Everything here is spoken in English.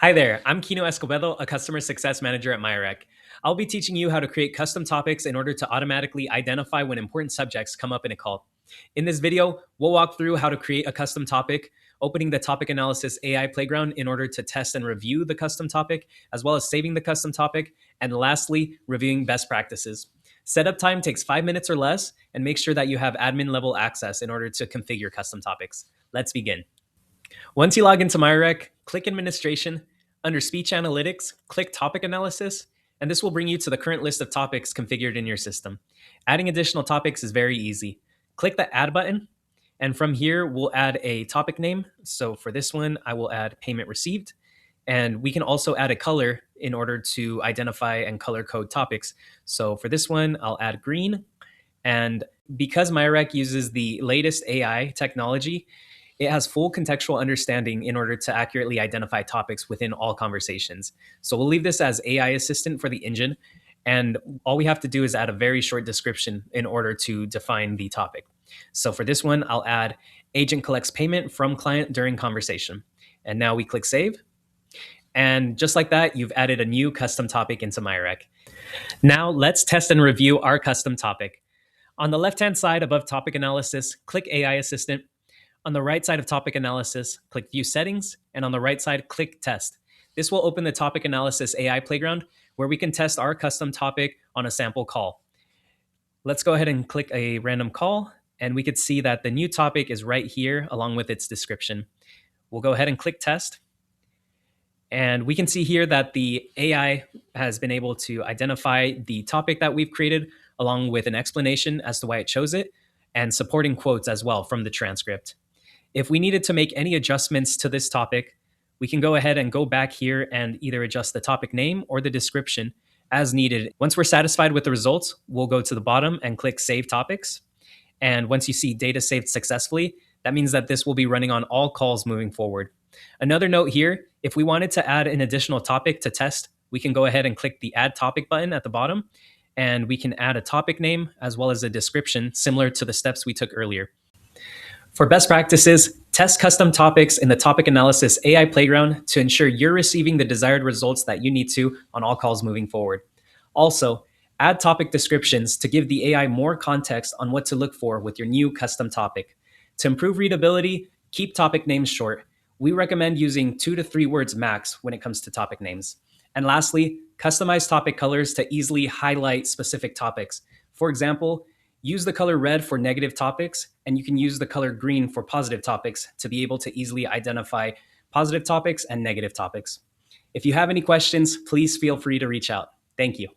Hi there, I'm Kino Escobedo, a customer success manager at MiaRec. I'll be teaching you how to create custom topics in order to automatically identify when important subjects come up in a call. In this video, we'll walk through how to create a custom topic, opening the topic analysis AI playground in order to test and review the custom topic, as well as saving the custom topic, and lastly, reviewing best practices. Setup time takes 5 minutes or less, and make sure that you have admin level access in order to configure custom topics. Let's begin. Once you log into MiaRec, click Administration. Under Speech Analytics, click Topic Analysis, and this will bring you to the current list of topics configured in your system. Adding additional topics is very easy. Click the Add button, and from here, we'll add a topic name. So for this one, I will add Payment Received, and we can also add a color in order to identify and color code topics. So for this one, I'll add green, and because MiaRec uses the latest AI technology, it has full contextual understanding in order to accurately identify topics within all conversations. So we'll leave this as AI assistant for the engine. And all we have to do is add a very short description in order to define the topic. So for this one, I'll add agent collects payment from client during conversation. And now we click save. And just like that, you've added a new custom topic into MiaRec. Now let's test and review our custom topic. On the left-hand side above topic analysis, click AI assistant. On the right side of topic analysis, click View Settings, and on the right side, click Test. This will open the topic analysis AI playground where we can test our custom topic on a sample call. Let's go ahead and click a random call, and we could see that the new topic is right here along with its description. We'll go ahead and click Test. And we can see here that the AI has been able to identify the topic that we've created along with an explanation as to why it chose it and supporting quotes as well from the transcript. If we needed to make any adjustments to this topic, we can go ahead and go back here and either adjust the topic name or the description as needed. Once we're satisfied with the results, we'll go to the bottom and click Save Topics. And once you see data saved successfully, that means that this will be running on all calls moving forward. Another note here, if we wanted to add an additional topic to test, we can go ahead and click the Add Topic button at the bottom, and we can add a topic name as well as a description similar to the steps we took earlier. For best practices, test custom topics in the topic analysis AI playground to ensure you're receiving the desired results that you need to on all calls moving forward. Also, add topic descriptions to give the AI more context on what to look for with your new custom topic. To improve readability, keep topic names short. We recommend using 2 to 3 words max when it comes to topic names. And lastly, customize topic colors to easily highlight specific topics. For example, use the color red for negative topics, and you can use the color green for positive topics to be able to easily identify positive topics and negative topics. If you have any questions, please feel free to reach out. Thank you.